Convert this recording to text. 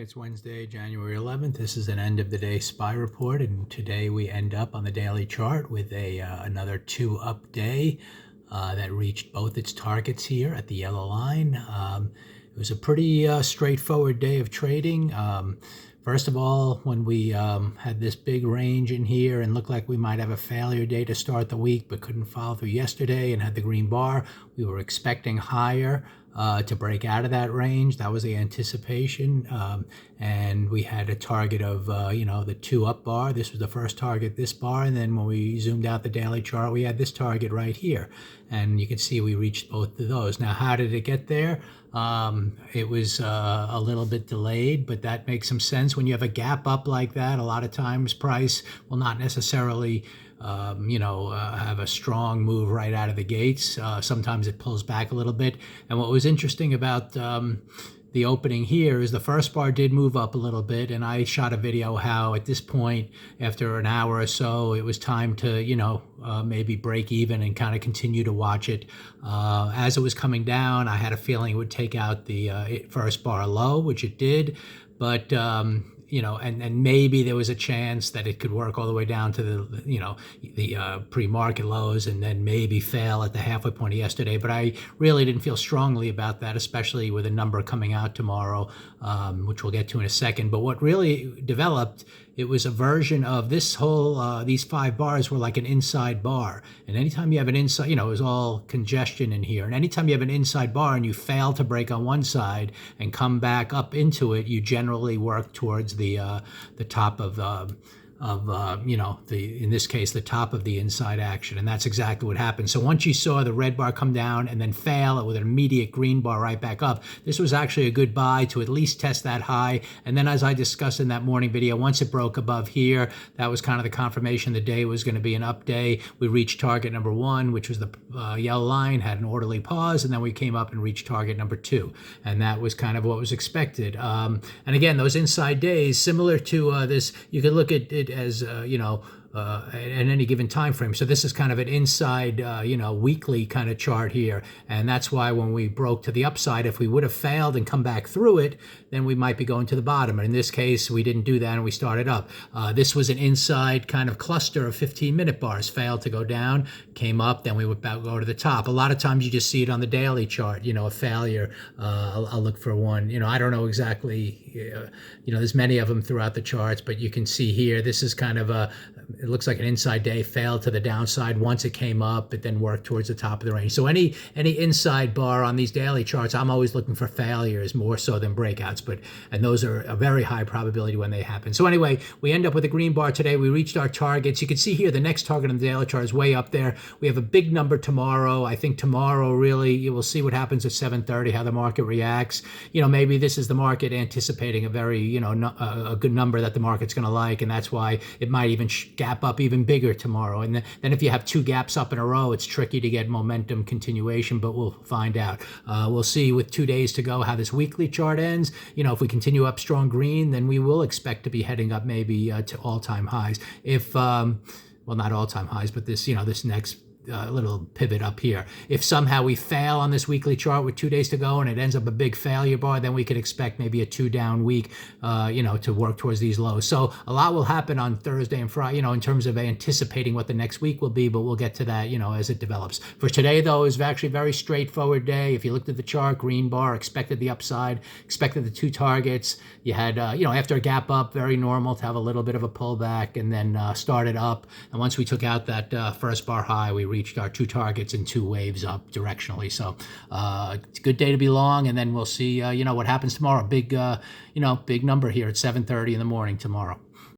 It's Wednesday, January 11th. This is an end of the day SPY report, and today we end up on the daily chart with another two-up day that reached both its targets here at the yellow line. It was a pretty straightforward day of trading. First of all, when we had this big range in here and looked like we might have a failure day to start the week but couldn't follow through yesterday and had the green bar, we were expecting higher to break out of that range. That was the anticipation. And we had a target of, the two up bar. This was the first target, this bar. And then when we zoomed out the daily chart, we had this target right here. And you can see we reached both of those. Now, how did it get there? It was a little bit delayed, but that makes some sense. When you have a gap up like that, a lot of times price will not necessarily have a strong move right out of the gates. Sometimes it pulls back a little bit. And what was interesting about the opening here is the first bar did move up a little bit, and I shot a video how at this point, after an hour or so, it was time to, maybe break even and kind of continue to watch it. As it was coming down, I had a feeling it would take out the first bar low, which it did, but and maybe there was a chance that it could work all the way down to the pre-market lows and then maybe fail at the halfway point of yesterday. But I really didn't feel strongly about that, especially with a number coming out tomorrow, which we'll get to in a second. But what really developed, it was a version of this whole, these five bars were like an inside bar. And anytime you have an inside, it was all congestion in here. And anytime you have an inside bar and you fail to break on one side and come back up into it, you generally work towards the top of in this case, the top of the inside action. And that's exactly what happened. So once you saw the red bar come down and then fail with an immediate green bar right back up, this was actually a good buy to at least test that high. And then as I discussed in that morning video, once it broke above here, that was kind of the confirmation the day was going to be an up day. We reached target number one, which was the yellow line, had an orderly pause, and then we came up and reached target number two. And that was kind of what was expected. And again, those inside days, similar to this, you could look at it as at any given time frame. So this is kind of an inside, weekly kind of chart here. And that's why when we broke to the upside, if we would have failed and come back through it, then we might be going to the bottom. And in this case, we didn't do that and we started up. This was an inside kind of cluster of 15-minute bars, failed to go down, came up, then we would go to the top. A lot of times you just see it on the daily chart, a failure. I'll look for one. I don't know exactly, there's many of them throughout the charts, but you can see here, this is kind of it looks like an inside day, failed to the downside. Once it came up, it then worked towards the top of the range. So any inside bar on these daily charts, I'm always looking for failures more so than breakouts, and those are a very high probability when they happen. So anyway, we end up with a green bar today. We reached our targets. You can see here the next target on the daily chart is way up there. We have a big number tomorrow. I think tomorrow really you will see what happens at 7:30, how the market reacts. Maybe this is the market anticipating a very, a good number that the market's going to like, and that's why it might even gap up even bigger tomorrow. And then if you have two gaps up in a row, it's tricky to get momentum continuation, but we'll find out. We'll see with 2 days to go how this weekly chart ends. If we continue up strong green, then we will expect to be heading up maybe to all-time highs. If, not all-time highs, but this, this next little pivot up here. If somehow we fail on this weekly chart with 2 days to go and it ends up a big failure bar, then we could expect maybe a 2-down week, to work towards these lows. So a lot will happen on Thursday and Friday, in terms of anticipating what the next week will be, but we'll get to that, as it develops. For today, though, is actually a very straightforward day. If you looked at the chart, green bar, expected the upside, expected the two targets. You had, after a gap up, very normal to have a little bit of a pullback and then started up. And once we took out that first bar high, we reached our two targets and two waves up directionally. So it's a good day to be long, and then we'll see what happens tomorrow. Big number here at 7:30 in the morning tomorrow.